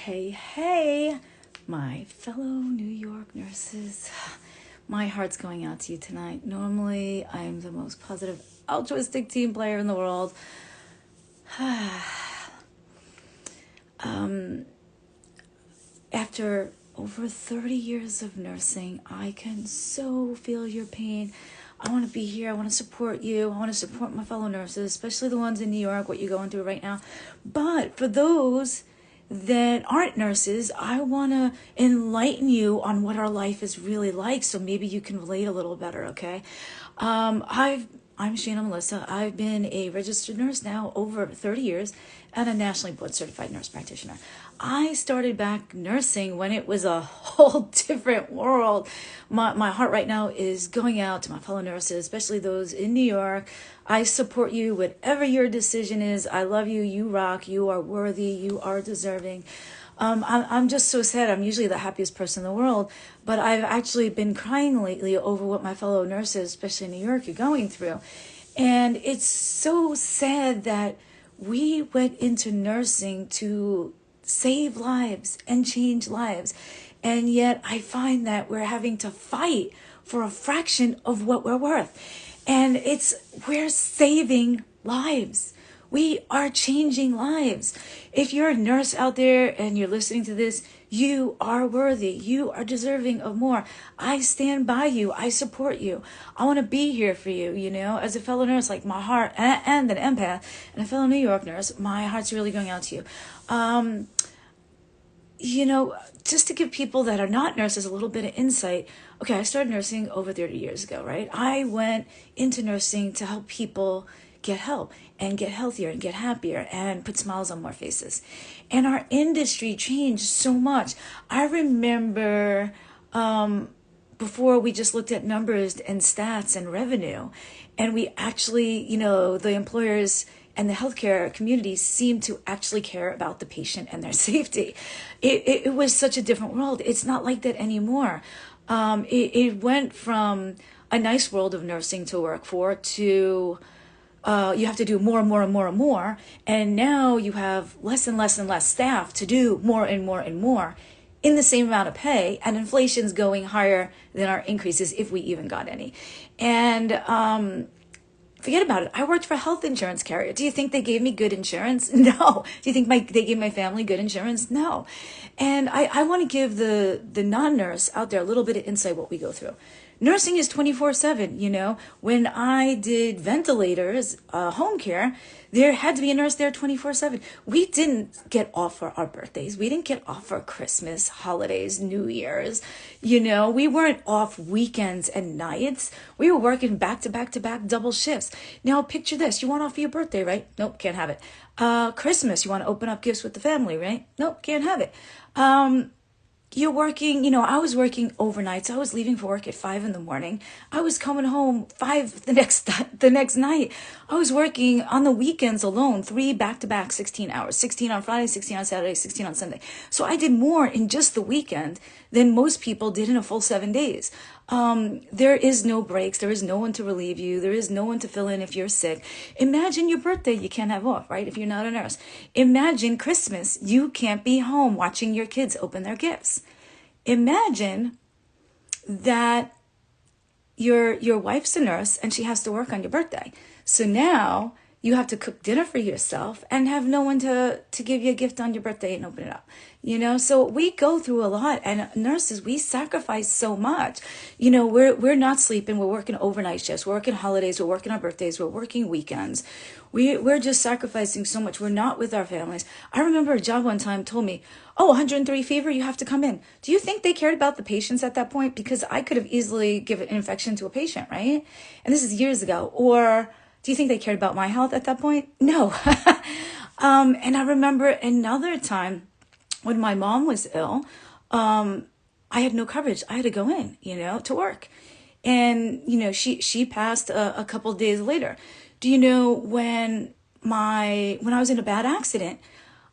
Hey, my fellow New York nurses. My heart's going out to you tonight. Normally, I'm the most positive, altruistic team player in the world. After over 30 years of nursing, I can so feel your pain. I want to be here. I want to support you. I want to support my fellow nurses, especially the ones in New York, what you're going through right now. But for those that aren't nurses, I want to enlighten you on what our life is really like, so maybe you can relate a little better, okay? I'm Shana Melissa. I've been a registered nurse now over 30 years and a nationally board certified nurse practitioner. I started back nursing when it was a whole different world. My heart right now is going out to my fellow nurses, especially those in New York. I support you, whatever your decision is. I love you. You rock. You are worthy. You are deserving. I'm just so sad. I'm usually the happiest person in the world, but I've actually been crying lately over what my fellow nurses, especially in New York, are going through. And it's so sad that we went into nursing to save lives and change lives. And yet I find that we're having to fight for a fraction of what we're worth. And we're saving lives. We are changing lives. If you're a nurse out there and you're listening to this, you are worthy. You are deserving of more. I stand by you. I support you. I want to be here for you, as a fellow nurse, like my heart, and an empath, and a fellow New York nurse, my heart's really going out to you. Just to give people that are not nurses a little bit of insight. Okay, I started nursing over 30 years ago, right? I went into nursing to help people get help and get healthier and get happier and put smiles on more faces. And our industry changed so much. I remember before we just looked at numbers and stats and revenue, and we actually, the employers and the healthcare community seemed to actually care about the patient and their safety. It was such a different world. It's not like that anymore. It went from a nice world of nursing to work for to you have to do more and more and more and more. And now you have less and less and less staff to do more and more and more in the same amount of pay. And inflation's going higher than our increases, if we even got any. And forget about it. I worked for a health insurance carrier. Do you think they gave me good insurance? No. Do you think they gave my family good insurance? No. And I want to give the non-nurse out there a little bit of insight what we go through. Nursing is 24/7, When I did ventilators, home care, there had to be a nurse there 24/7. We didn't get off for our birthdays. We didn't get off for Christmas, holidays, New Year's. We weren't off weekends and nights. We were working back to back to back double shifts. Now picture this. You want off for your birthday, right? Nope, can't have it. Christmas, you want to open up gifts with the family, right? Nope, can't have it. You're working, I was working overnights. I was leaving for work at 5 a.m. I was coming home 5 the next night. I was working on the weekends alone, 3 back-to-back 16 hours, 16 on Friday, 16 on Saturday, 16 on Sunday. So I did more in just the weekend than most people did in a full 7 days. There is no breaks. There is no one to relieve you. There is no one to fill in if you're sick. Imagine your birthday you can't have off, right? If you're not a nurse. Imagine Christmas. You can't be home watching your kids open their gifts. Imagine that your wife's a nurse and she has to work on your birthday. So now you have to cook dinner for yourself and have no one to give you a gift on your birthday and open it up. So we go through a lot, and nurses, we sacrifice so much. We're not sleeping. We're working overnight shifts. We're working holidays. We're working on birthdays. We're working weekends. We're just sacrificing so much. We're not with our families. I remember a job one time told me, 103 fever, you have to come in. Do you think they cared about the patients at that point? Because I could have easily given an infection to a patient, right? And this is years ago. Or do you think they cared about my health at that point? No. And I remember another time when my mom was ill, I had no coverage. I had to go in, to work. And, she passed a couple of days later. Do you know when I was in a bad accident,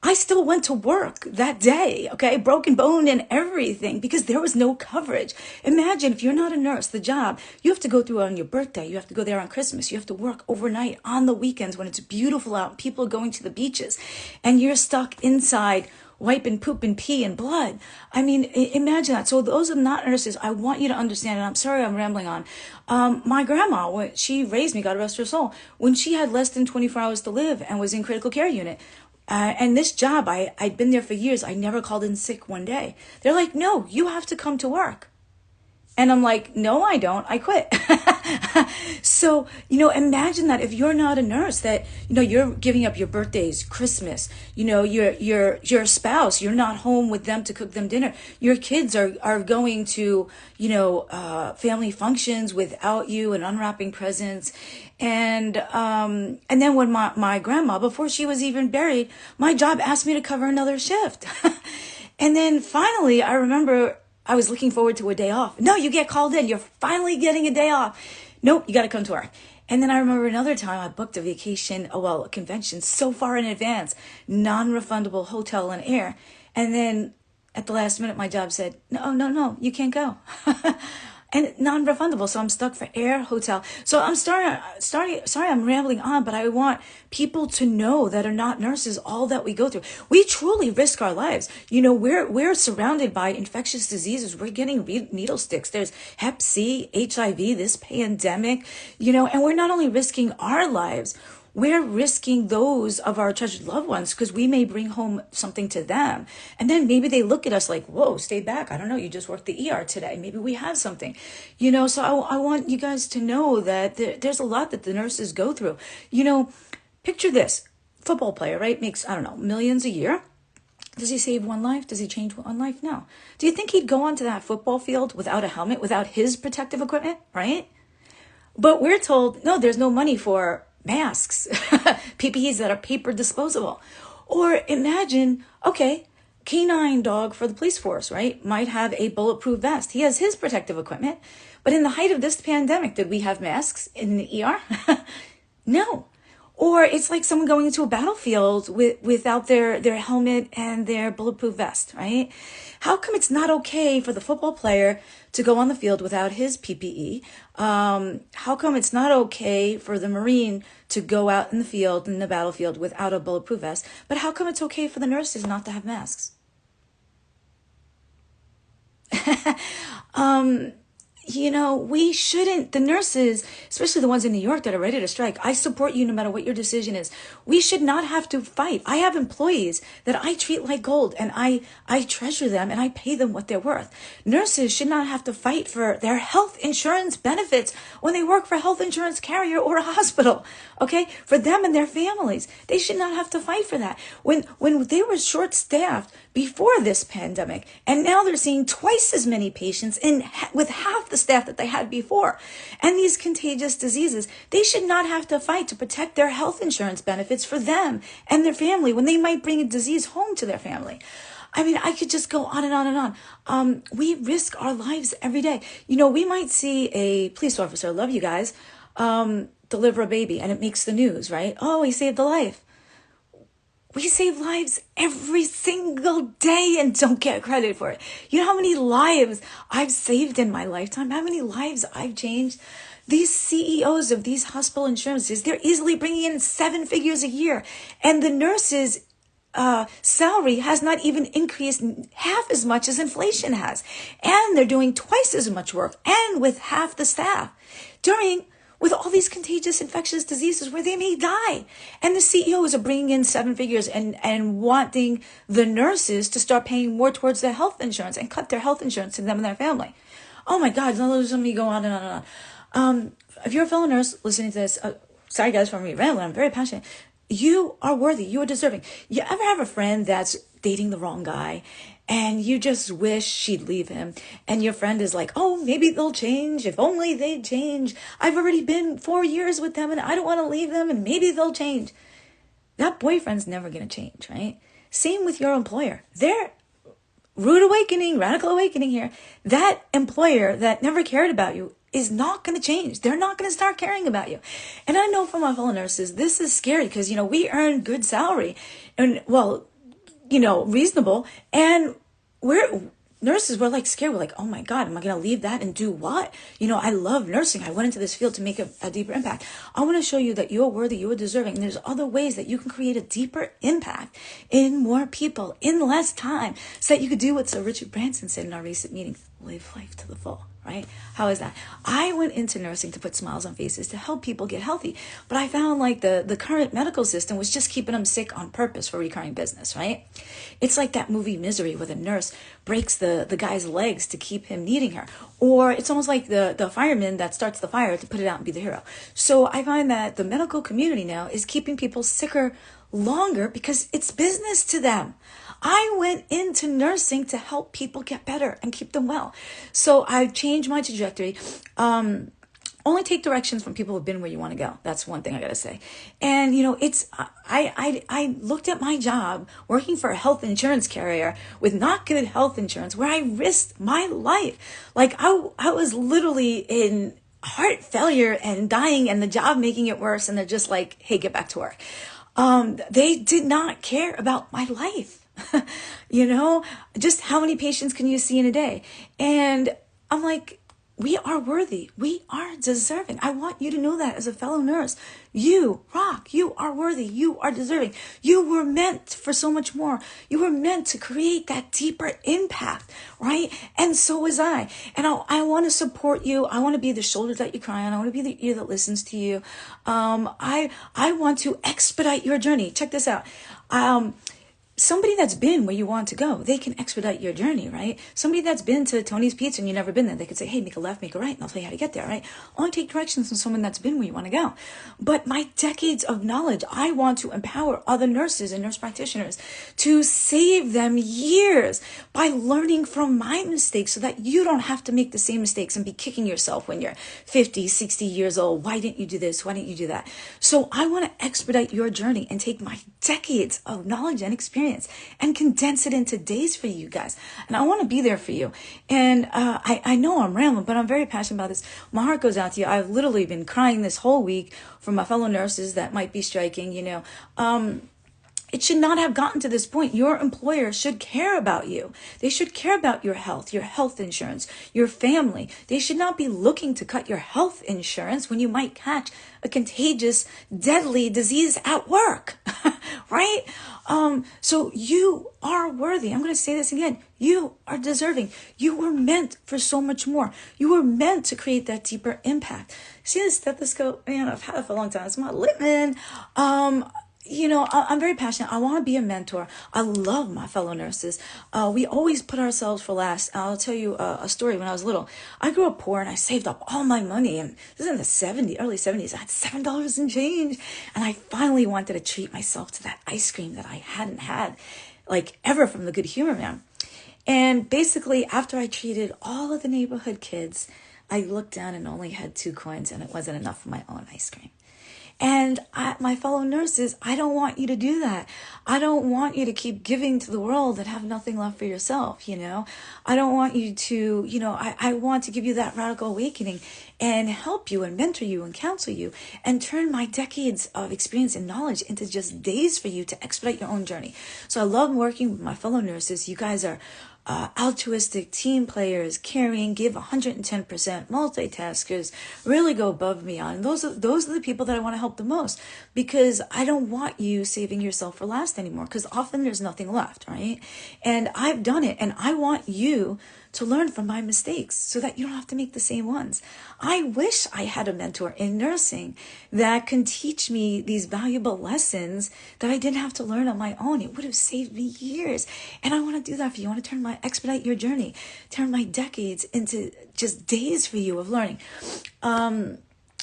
I still went to work that day, okay? Broken bone and everything, because there was no coverage. Imagine if you're not a nurse, the job, you have to go through on your birthday. You have to go there on Christmas. You have to work overnight on the weekends when it's beautiful out, people are going to the beaches, and you're stuck inside wipe and poop and pee and blood. I mean, imagine that. So those are not nurses. I want you to understand, and I'm sorry I'm rambling on. My grandma, when she raised me, God rest her soul, when she had less than 24 hours to live and was in critical care unit, and this job, I'd been there for years. I never called in sick one day. They're like, no, you have to come to work. And I'm like, no, I don't. I quit. So, imagine that if you're not a nurse, that, you're giving up your birthdays, Christmas, your spouse, you're not home with them to cook them dinner. Your kids are going to, family functions without you and unwrapping presents. And then when my grandma, before she was even buried, my job asked me to cover another shift. And then finally, I remember I was looking forward to a day off. No, you get called in. You're finally getting a day off. Nope, you got to come to work. And then I remember another time I booked a vacation, a convention so far in advance, non-refundable hotel and air. And then at the last minute, my job said, no, you can't go. And non-refundable. So I'm stuck for air, hotel. So I'm sorry, I'm rambling on, but I want people to know that are not nurses all that we go through. We truly risk our lives. We're surrounded by infectious diseases. We're getting needle sticks. There's Hep C, HIV, this pandemic, and we're not only risking our lives, we're risking those of our treasured loved ones because we may bring home something to them. And then maybe they look at us like, whoa, stay back. I don't know. You just worked the ER today. Maybe we have something, so I want you guys to know that there's a lot that the nurses go through. Picture this football player, right? Makes, I don't know, millions a year. Does he save one life? Does he change one life? No. Do you think he'd go onto that football field without a helmet, without his protective equipment? Right? But we're told, no, there's no money for masks, PPEs that are paper disposable. Or imagine, okay, canine dog for the police force, right? Might have a bulletproof vest. He has his protective equipment. But in the height of this pandemic, did we have masks in the ER? No. Or it's like someone going into a battlefield without their helmet and their bulletproof vest, right? How come it's not okay for the football player to go on the field without his PPE? How come it's not okay for the Marine to go out in the field, in the battlefield, without a bulletproof vest? But how come it's okay for the nurses not to have masks? We shouldn't, the nurses, especially the ones in New York that are ready to strike, I support you no matter what your decision is. We should not have to fight. I have employees that I treat like gold, and I treasure them, and I pay them what they're worth. Nurses should not have to fight for their health insurance benefits when they work for a health insurance carrier or a hospital. Okay? For them and their families. They should not have to fight for that. When they were short-staffed before this pandemic, and now they're seeing twice as many patients with half the staff that they had before. And these contagious diseases, they should not have to fight to protect their health insurance benefits for them and their family when they might bring a disease home to their family. I mean, I could just go on and on and on. We risk our lives every day. We might see a police officer, love you guys, deliver a baby, and it makes the news, right? Oh, he saved a life. We save lives every single day and don't get credit for it. You know how many lives I've saved in my lifetime? How many lives I've changed? These CEOs of these hospital insurances, they're easily bringing in 7 figures a year. And the nurses' salary has not even increased half as much as inflation has. And they're doing twice as much work and with half the staff with all these contagious infectious diseases where they may die. And the CEOs are bringing in 7 figures and wanting the nurses to start paying more towards their health insurance and cut their health insurance to them and their family. Oh my God, let me go on and on and on. If you're a fellow nurse listening to this, sorry guys for me rambling, I'm very passionate. You are worthy, you are deserving. You ever have a friend that's dating the wrong guy and you just wish she'd leave him, and your friend is like, oh, maybe they'll change, if only they'd change. I've already been 4 years with them and I don't want to leave them, and maybe they'll change. That boyfriend's never going to change, right? Same with your employer. They're radical awakening here. That employer that never cared about you is not going to change. They're not going to start caring about you. And I know for my fellow nurses, this is scary because, we earn good salary and, reasonable. And nurses were like scared. We're like, oh my God, am I going to leave that and do what? I love nursing. I went into this field to make a deeper impact. I want to show you that you're worthy, you're deserving. And there's other ways that you can create a deeper impact in more people in less time so that you could do what Sir Richard Branson said in our recent meeting, live life to the full. Right? How is that? I went into nursing to put smiles on faces, to help people get healthy. But I found like the current medical system was just keeping them sick on purpose for recurring business, right? It's like that movie Misery where the nurse breaks the guy's legs to keep him needing her. Or it's almost like the fireman that starts the fire to put it out and be the hero. So I find that the medical community now is keeping people sicker longer because it's business to them. I went into nursing to help people get better and keep them well. So I've changed my trajectory. Only take directions from people who've been where you want to go. That's one thing I got to say. And, I looked at my job working for a health insurance carrier with not good health insurance where I risked my life. Like I was literally in heart failure and dying and the job making it worse. And they're just like, hey, get back to work. They did not care about my life. Just how many patients can you see in a day? And I'm like, we are worthy. We are deserving. I want you to know that as a fellow nurse. You rock. You are worthy. You are deserving. You were meant for so much more. You were meant to create that deeper impact, right? And so was I. And I want to support you. I want to be the shoulder that you cry on. I want to be the ear that listens to you. I want to expedite your journey. Check this out. Somebody that's been where you want to go, they can expedite your journey, right? Somebody that's been to Tony's Pizza and you've never been there, they could say, hey, make a left, make a right, and I'll tell you how to get there, right? Only take directions from someone that's been where you want to go. But my decades of knowledge, I want to empower other nurses and nurse practitioners to save them years by learning from my mistakes so that you don't have to make the same mistakes and be kicking yourself when you're 50, 60 years old. Why didn't you do this? Why didn't you do that? So I want to expedite your journey and take my decades of knowledge and experience and condense it into days for you guys. And I want to be there for you. And I know I'm rambling, but I'm very passionate about this. My heart goes out to you. I've literally been crying this whole week for my fellow nurses that might be striking, It should not have gotten to this point. Your employer should care about you. They should care about your health insurance, your family. They should not be looking to cut your health insurance when you might catch a contagious, deadly disease at work, right? So you are worthy. I'm going to say this again. You are deserving. You were meant for so much more. You were meant to create that deeper impact. See this stethoscope? Man, I've had it for a long time. It's my Littman. I'm very passionate. I want to be a mentor. I love my fellow nurses. We always put ourselves for last. I'll tell you a story. When I was little, I grew up poor and I saved up all my money. And this is in the early 70s. I had $7 and change. And I finally wanted to treat myself to that ice cream that I hadn't had like ever from the Good Humor Man. And basically, after I treated all of the neighborhood kids, I looked down and only had 2 coins and it wasn't enough for my own ice cream. And my fellow nurses, I don't want you to do that. I don't want you to keep giving to the world and have nothing left for yourself, I don't want you to, I want to give you that radical awakening and help you and mentor you and counsel you and turn my decades of experience and knowledge into just days for you to expedite your own journey. So I love working with my fellow nurses. You guys are altruistic team players, caring, give 110%, multitaskers, really go above and beyond. Those are the people that I want to help the most, because I don't want you saving yourself for last anymore, because often there's nothing left, right? And I've done it, and I want you to learn from my mistakes so that you don't have to make the same ones. I wish I had a mentor in nursing that can teach me these valuable lessons that I didn't have to learn on my own. It would have saved me years. And I want to do that for you. I want to expedite your journey, turn my decades into just days for you of learning.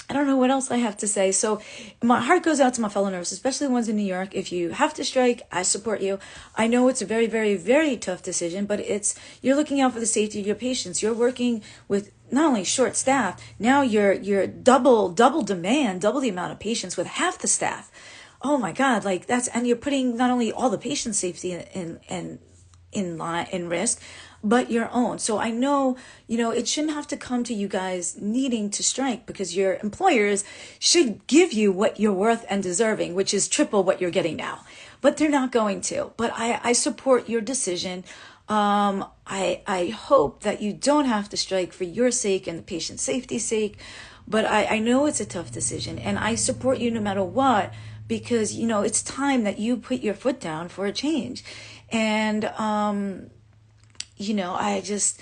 I don't know what else I have to say. So my heart goes out to my fellow nurses, especially the ones in New York. If you have to strike, I support you. I know it's a very, very, very tough decision, but you're looking out for the safety of your patients. You're working with not only short staff, now you're double demand, double the amount of patients with half the staff. Oh my God, and you're putting not only all the patient safety in risk, but your own. So I know, it shouldn't have to come to you guys needing to strike, because your employers should give you what you're worth and deserving, which is triple what you're getting now. But they're not going to. But I support your decision. I hope that you don't have to strike for your sake and the patient's safety's sake, but I know it's a tough decision, and I support you no matter what, because, it's time that you put your foot down for a change. And, I just,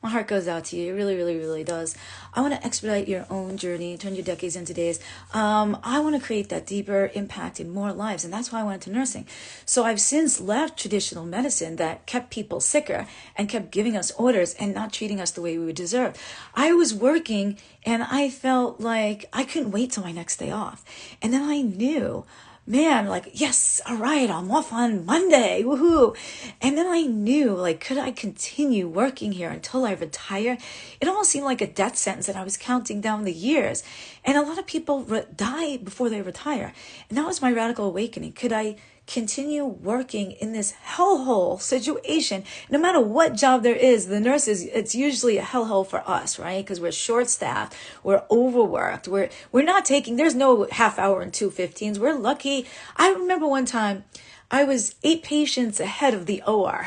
my heart goes out to you. It really, really, really does. I want to expedite your own journey, turn your decades into days. I want to create that deeper impact in more lives, and that's why I went into nursing. So I've since left traditional medicine that kept people sicker and kept giving us orders and not treating us the way we would deserve. I was working, and I felt like I couldn't wait till my next day off. And then I knew, man, like, yes, all right, I'm off on Monday, woohoo. And then I knew, like, could I continue working here until I retire? It almost seemed like a death sentence, and I was counting down the years. And a lot of people die before they retire. And that was my radical awakening. Could I continue working in this hellhole situation? No matter what job there is, the nurses, it's usually a hellhole for us, right? Because we're short-staffed, we're overworked, we're not taking, there's no half hour and 2:15s. We're lucky. I remember one time I was 8 patients ahead of the OR.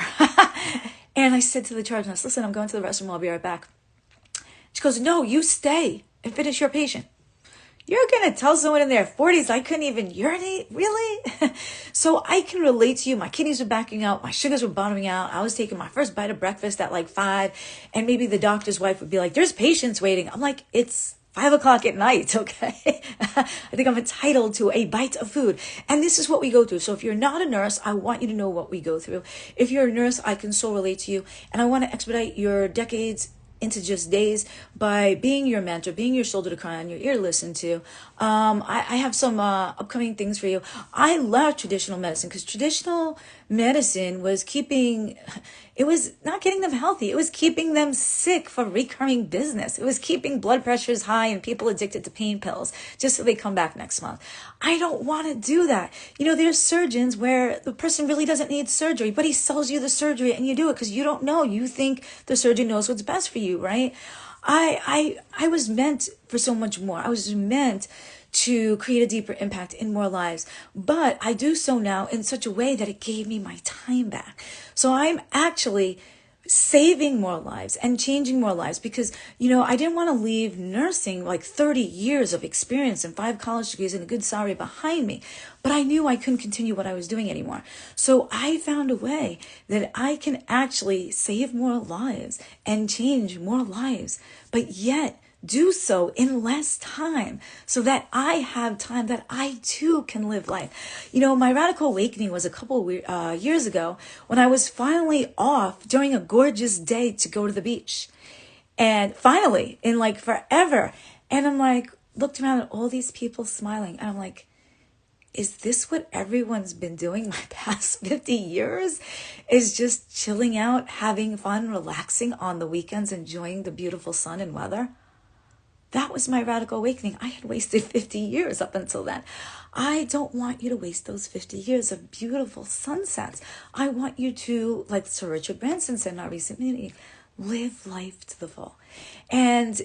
And I said to the charge nurse, listen, I'm going to the restroom, I'll be right back. She goes, no, you stay and finish your patient. You're going to tell someone in their 40s I couldn't even urinate? Really? So I can relate to you. My kidneys were backing out. My sugars were bottoming out. I was taking my first bite of breakfast at like 5. And maybe the doctor's wife would be like, there's patients waiting. I'm like, it's 5 o'clock at night, okay? I think I'm entitled to a bite of food. And this is what we go through. So if you're not a nurse, I want you to know what we go through. If you're a nurse, I can so relate to you. And I want to expedite your decades into just days by being your mentor, being your shoulder to cry on, your ear to listen to. I have some upcoming things for you. I love traditional medicine because traditional medicine was it was not getting them healthy. It was keeping them sick for recurring business. It was keeping blood pressures high and people addicted to pain pills just so they come back next month. I don't want to do that. There's surgeons where the person really doesn't need surgery, but he sells you the surgery and you do it because you don't know. You think the surgeon knows what's best for you, right? I was meant for so much more. I was meant to create a deeper impact in more lives, but I do so now in such a way that it gave me my time back. So I'm actually saving more lives and changing more lives because, I didn't want to leave nursing like 30 years of experience and 5 college degrees and a good salary behind me. But I knew I couldn't continue what I was doing anymore. So I found a way that I can actually save more lives and change more lives, but yet do so in less time so that I have time that I too can live life. My radical awakening was a couple years ago when I was finally off during a gorgeous day to go to the beach. And finally, in like forever. And I'm like, looked around at all these people smiling. And I'm like, is this what everyone's been doing my past 50 years? Is just chilling out, having fun, relaxing on the weekends, enjoying the beautiful sun and weather? That was my radical awakening. I had wasted 50 years up until then. I don't want you to waste those 50 years of beautiful sunsets. I want you to, like Sir Richard Branson said in our recent meeting, live life to the full. And,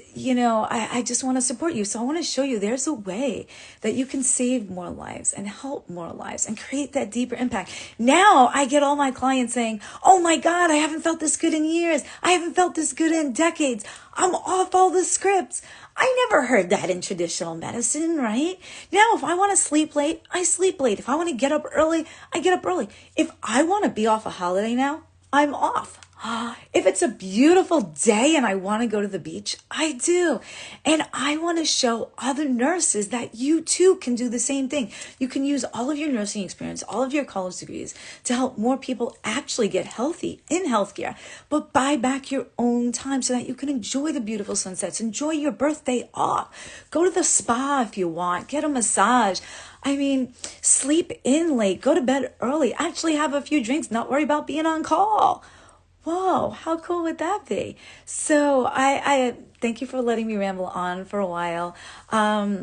I just want to support you. So I want to show you there's a way that you can save more lives and help more lives and create that deeper impact. Now I get all my clients saying, oh my God, I haven't felt this good in years. I haven't felt this good in decades. I'm off all the scripts. I never heard that in traditional medicine, right? Now, if I want to sleep late, I sleep late. If I want to get up early, I get up early. If I want to be off a holiday now, I'm off. If it's a beautiful day and I want to go to the beach, I do. And I want to show other nurses that you too can do the same thing. You can use all of your nursing experience, all of your college degrees to help more people actually get healthy in healthcare, but buy back your own time so that you can enjoy the beautiful sunsets, enjoy your birthday off, go to the spa if you want, get a massage. Sleep in late, go to bed early, actually have a few drinks, not worry about being on call. Whoa, how cool would that be? So I thank you for letting me ramble on for a while. I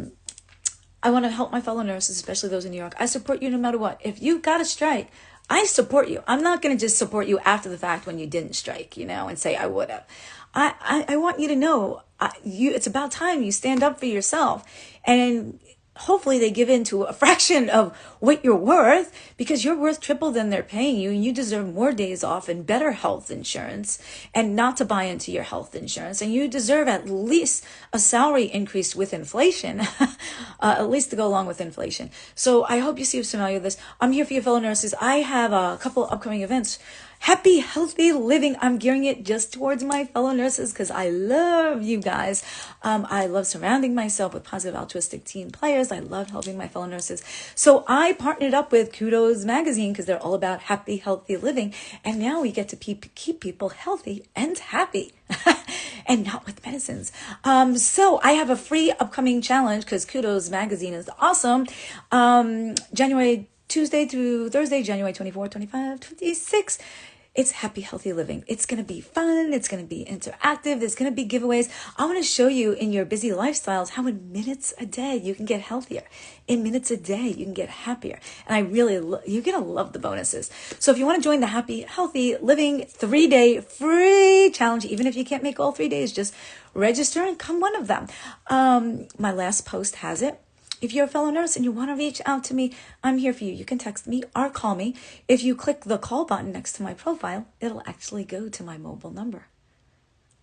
want to help my fellow nurses, especially those in New York. I support you no matter what. If you got a strike, I support you. I'm not going to just support you after the fact when you didn't strike, and say I would have. I want you to know it's about time you stand up for yourself. And hopefully they give in to a fraction of what you're worth, because you're worth triple than they're paying you, and you deserve more days off and better health insurance, and not to buy into your health insurance. And you deserve at least a salary increase with inflation, at least to go along with inflation. So I hope you see some value of this. I'm here for your fellow nurses. I have a couple upcoming events. Happy, healthy living. I'm gearing it just towards my fellow nurses because I love you guys. I love surrounding myself with positive, altruistic team players. I love helping my fellow nurses. So I partnered up with Kudos Magazine because they're all about happy, healthy living. And now we get to keep people healthy and happy and not with medicines. So I have a free upcoming challenge because Kudos Magazine is awesome. Tuesday through Thursday, January 24, 25, 26. It's happy, healthy living. It's going to be fun. It's going to be interactive. There's going to be giveaways. I want to show you in your busy lifestyles how in minutes a day you can get healthier. In minutes a day, you can get happier. And you're going to love the bonuses. So if you want to join the Happy, Healthy Living 3-day free challenge, even if you can't make all 3 days, just register and come one of them. My last post has it. If you're a fellow nurse and you want to reach out to me, I'm here for you. You can text me or call me. If you click the call button next to my profile, it'll actually go to my mobile number.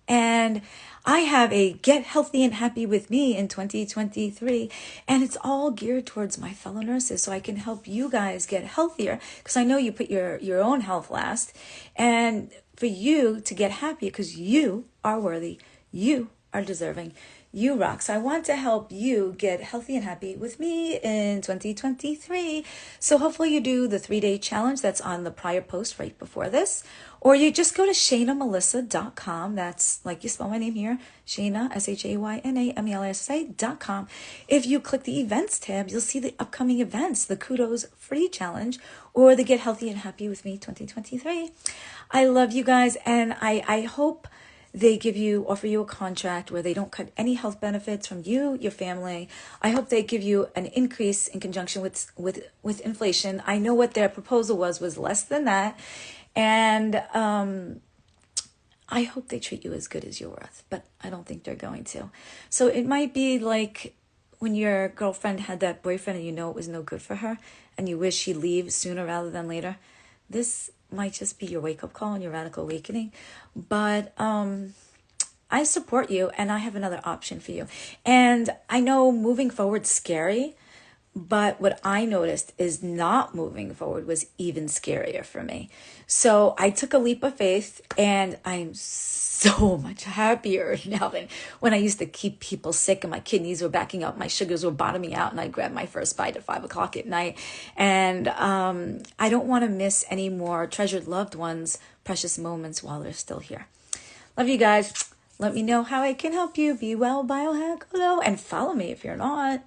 And I have a Get Healthy and Happy with Me in 2023. And it's all geared towards my fellow nurses so I can help you guys get healthier, because I know you put your own health last. And for you to get happy, because you are worthy. You are deserving. You rock. So I want to help you get healthy and happy with me in 2023. So hopefully you do the 3-day challenge that's on the prior post right before this. Or you just go to ShaynaMelissa.com. That's like you spell my name here. Shayna, ShaynaMelissa.com. If you click the events tab, you'll see the upcoming events, the Kudos Free Challenge or the Get Healthy and Happy with Me 2023. I love you guys, and I hope they offer you a contract where they don't cut any health benefits from you, your family. I hope they give you an increase in conjunction with inflation. I know what their proposal was less than that. And I hope they treat you as good as you're worth, but I don't think they're going to. So it might be like when your girlfriend had that boyfriend and you know it was no good for her and you wish she'd leave sooner rather than later. This might just be your wake-up call and your radical awakening. But I support you, and I have another option for you. And I know moving forward's scary, but what I noticed is not moving forward was even scarier for me. So I took a leap of faith, and I'm so much happier now than when I used to keep people sick and my kidneys were backing up, my sugars were bottoming out, and I'd grab my first bite at 5 o'clock at night. And I don't want to miss any more treasured loved ones, precious moments while they're still here. Love you guys. Let me know how I can help you. Be well, biohack, hello, and follow me if you're not.